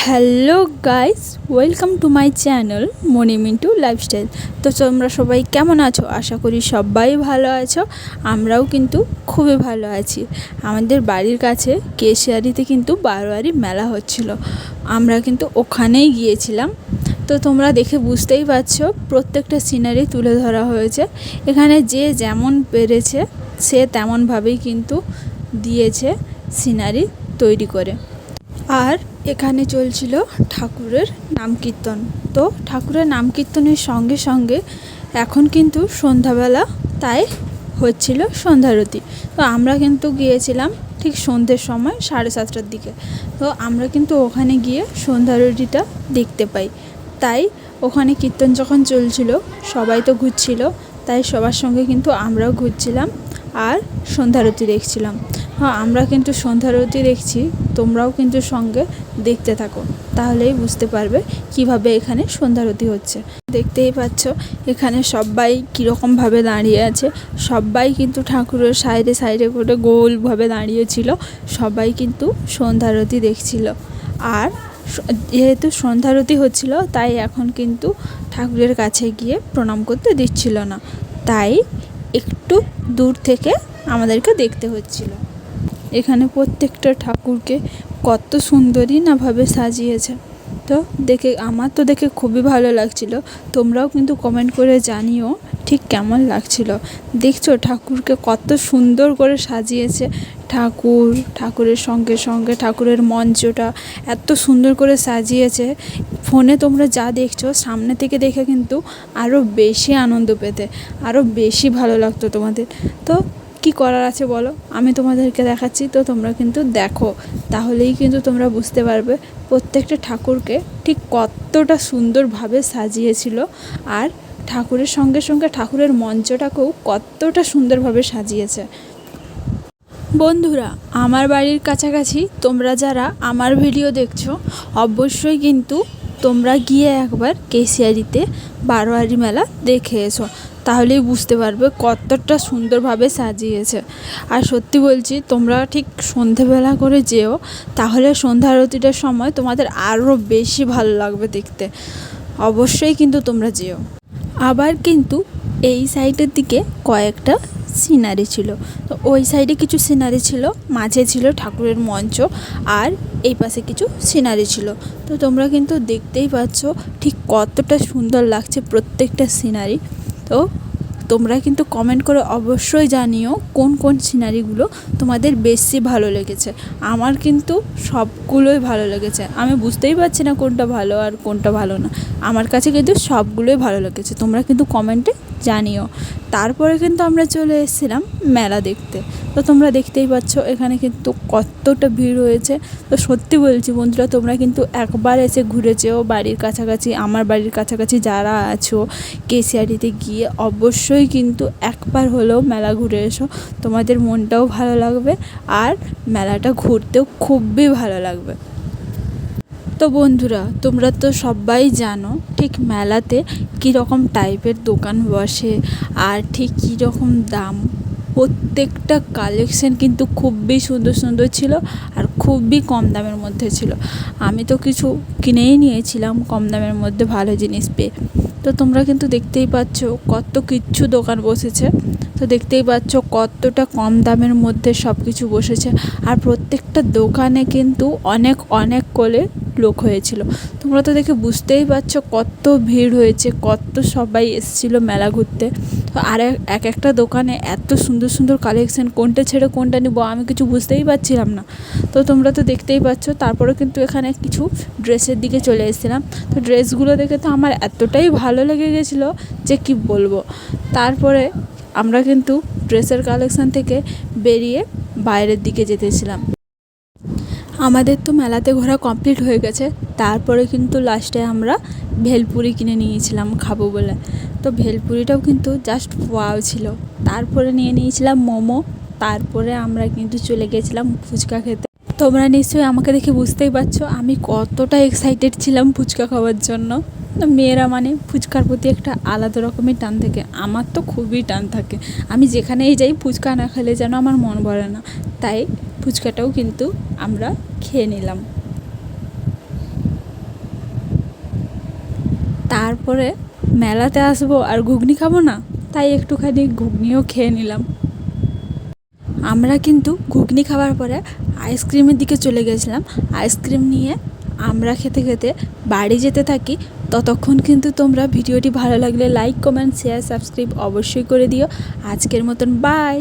Hello guys, welcome to my channel Moni Mintu lifestyle. তো তোমরা সবাই কেমন আছো? আশা করি সবাই ভালো আছো। আমরাও কিন্তু খুবই ভালো আছি। আমাদের বাড়ির কাছে কেশিয়ারিতে কিন্তু বারোয়ারি মেলা হচ্ছিল, আমরা কিন্তু ওখানেই গিয়েছিলাম। তো তোমরা দেখে বুঝতেই পারছো, প্রত্যেকটা সিনারি তুলে ধরা হয়েছে। এখানে যে যেমন পেরেছে সে তেমনভাবেই কিন্তু দিয়েছে সিনারি তৈরি করে। আর এখানে চলছিল ঠাকুরের নাম কীর্তন। তো ঠাকুরের নাম কীর্তনের সঙ্গে সঙ্গে এখন কিন্তু সন্ধ্যাবেলা, তাই হচ্ছিল সন্ধ্যারতি। তো আমরা কিন্তু গিয়েছিলাম ঠিক সন্ধ্যের সময় 7:30টার দিকে। তো আমরা কিন্তু ওখানে গিয়ে সন্ধ্যারতিটা দেখতে পাই। তাই ওখানে কীর্তন যখন চলছিল সবাই তো ঘুরছিল, তাই সবার সঙ্গে কিন্তু আমরাও ঘুরছিলাম আর সন্ধ্যারতি দেখছিলাম। আমরা কিন্তু সন্ধ্যারতি দেখছি, তোমরাও কিন্তু সঙ্গে দেখতে থাকো, তাহলেই বুঝতে পারবে কিভাবে এখানে সন্ধ্যারতি হচ্ছে। দেখতেই পাচ্ছ এখানে সবাই কীরকমভাবে দাঁড়িয়ে আছে। সবাই কিন্তু ঠাকুরের সাইডে সাইডে করে গোলভাবে দাঁড়িয়েছিল, সবাই কিন্তু সন্ধ্যারতি দেখছিল। আর যেহেতু সন্ধ্যারতি হচ্ছিল, তাই এখন কিন্তু ঠাকুরের কাছে গিয়ে প্রণাম করতে দিচ্ছিল না, তাই একটু দূর থেকে আমাদেরকে দেখতে হচ্ছিল। এখানে প্রত্যেকটা ঠাকুরকে কত সুন্দরই নাভাবে সাজিয়েছে। তো আমার তো দেখে খুবই ভালো লাগছিল। তোমরাও কিন্তু কমেন্ট করে জানিও ঠিক কেমন লাগছিল। দেখছো ঠাকুরকে কত সুন্দর করে সাজিয়েছে। ঠাকুরের সঙ্গে সঙ্গে ঠাকুরের মঞ্চটা এত সুন্দর করে সাজিয়েছে। ফোনে তোমরা যা দেখছো, সামনে থেকে দেখে কিন্তু আরও বেশি আনন্দ পেতে, আরও বেশি ভালো লাগতো তোমাদের। তো কি করার আছে বলো, আমি তোমাদেরকে দেখাচ্ছি। তো তোমরা কিন্তু দেখো, তাহলেই কিন্তু তোমরা বুঝতে পারবে প্রত্যেকটা ঠাকুরকে ঠিক কতটা সুন্দরভাবে সাজিয়েছিল। আর ঠাকুরের সঙ্গে সঙ্গে ঠাকুরের মঞ্চটাকেও কতটা সুন্দরভাবে সাজিয়েছে। বন্ধুরা, আমার বাড়ির কাছাকাছি তোমরা যারা আমার ভিডিও দেখছো, অবশ্যই কিন্তু তোমরা গিয়ে একবার কেশিয়ারিতে বারোয়ারি মেলা দেখে এসো, তাহলেই বুঝতে পারবে কতটা সুন্দরভাবে সাজিয়েছে। আর সত্যি বলছি, তোমরা ঠিক সন্ধেবেলা করে যেও, তাহলে সন্ধ্যা আরতিটার সময় তোমাদের আরও বেশি ভালো লাগবে দেখতে। অবশ্যই কিন্তু তোমরা যেও। আবার কিন্তু এই সাইডের দিকে কয়েকটা সিনারি ছিল। তো ওই সাইডে কিছু সিনারি ছিল, মাঝে ছিল ঠাকুরের মঞ্চ, আর এই পাশে কিছু সিনারি ছিল। তো তোমরা কিন্তু দেখতেই পাচ্ছ ঠিক কতটা সুন্দর লাগছে প্রত্যেকটা সিনারি। তো তোমরা কিন্তু কমেন্ট করে অবশ্যই জানিও কোন কোন সিনারিগুলো তোমাদের বেশি ভালো লেগেছে। আমার কিন্তু সবগুলোই ভালো লেগেছে, আমি বুঝতেই পারছি না কোনটা ভালো আর কোনটা ভালো না। আমার কাছে কিন্তু সবগুলোই ভালো লেগেছে, তোমরা কিন্তু কমেন্টে জানিও। তারপরে কিন্তু আমরা চলে এসেছিলাম মেলা দেখতে। তো তোমরা দেখতেই পাচ্ছ এখানে কিন্তু কতটা ভিড় হয়েছে। তো সত্যি বলছি বন্ধুরা, তোমরা কিন্তু একবার এসে ঘুরে যেও বাড়ির কাছাকাছি, আমার বাড়ির কাছাকাছি যারা আছো, কেশিয়ারিতে গিয়ে অবশ্যই কিন্তু একবার হলেও মেলা ঘুরে এসো। তোমাদের মনটাও ভালো লাগবে আর মেলাটা ঘুরতেও খুবই ভালো লাগবে। তো বন্ধুরা, তোমরা তো সবাই জানো ঠিক মেলাতে কীরকম টাইপের দোকান বসে আর ঠিক কীরকম দাম। প্রত্যেকটা কালেকশন কিন্তু খুবই সুন্দর সুন্দর ছিল আর খুবই কম দামের মধ্যে ছিল। আমি তো কিছু কিনেই নিয়েছিলাম কম দামের মধ্যে ভালো জিনিস পেয়ে। তো তোমরা কিন্তু দেখতেই পাচ্ছ কত কিচ্ছু দোকান বসেছে। তো দেখতেই পাচ্ছ কতটা কম দামের মধ্যে সব কিছু বসেছে। আর প্রত্যেকটা দোকানে কিন্তু অনেক অনেক করে লোক হয়েছিল। তোমরা তো দেখে বুঝতেই পারছো কত ভিড় হয়েছে, কত সবাই এসেছিল মেলা ঘুরতে। তো আর এক একটা দোকানে এত সুন্দর সুন্দর কালেকশন, কোনটা ছেড়ে কোনটা নিব আমি কিছু বুঝতেই পারছিলাম না। তো তোমরা তো দেখতেই পাচ্ছ। তারপরে কিন্তু এখানে কিছু ড্রেসের দিকে চলে এসেছিলাম। তো ড্রেসগুলো দেখে তো আমার এতটাই ভালো লেগে গেছিলো যে কি বলবো। তারপরে আমরা কিন্তু ড্রেসের কালেকশন থেকে বেরিয়ে বাইরের দিকে যেতেছিলাম। আমাদের তো মেলাতে ঘোরা কমপ্লিট হয়ে গেছে। তারপরে কিন্তু লাস্টে আমরা ভেলপুরি কিনে নিয়েছিলাম খাবো বলে। তো ভেলপুরিটাও কিন্তু জাস্ট ওয়াও ছিল। তারপরে নিয়ে নিয়েছিলাম মোমো। তারপরে আমরা কিন্তু চলে গেছিলাম ফুচকা খেতে। তোমরা নিশ্চয়ই আমাকে দেখে বুঝতেই পারছো আমি কতটা এক্সাইটেড ছিলাম ফুচকা খাওয়ার জন্য। মেয়েরা মানে ফুচকার প্রতি একটা আলাদা রকমের টান থাকে, আমার তো খুবই টান থাকে। আমি যেখানেই যাই ফুচকা না খেলে যেন আমার মন ভরে না। তাই ফুচকাটাও কিন্তু আমরা খেয়ে নিলাম। তারপরে মেলাতে আসবো আর ঘুগনি খাবো না, তাই একটুখানি ঘুগনিও খেয়ে নিলাম। আমরা কিন্তু ঘুগনি খাওয়ার পরে আইসক্রিমের দিকে চলে গেছিলাম। আইসক্রিম নিয়ে আমরা খেতে খেতে বাড়ি যেতে থাকি। ততক্ষণ কিন্তু তোমরা ভিডিওটি ভালো লাগলে লাইক, কমেন্ট, শেয়ার, সাবস্ক্রাইব অবশ্যই করে দিও। আজকের মতন বাই।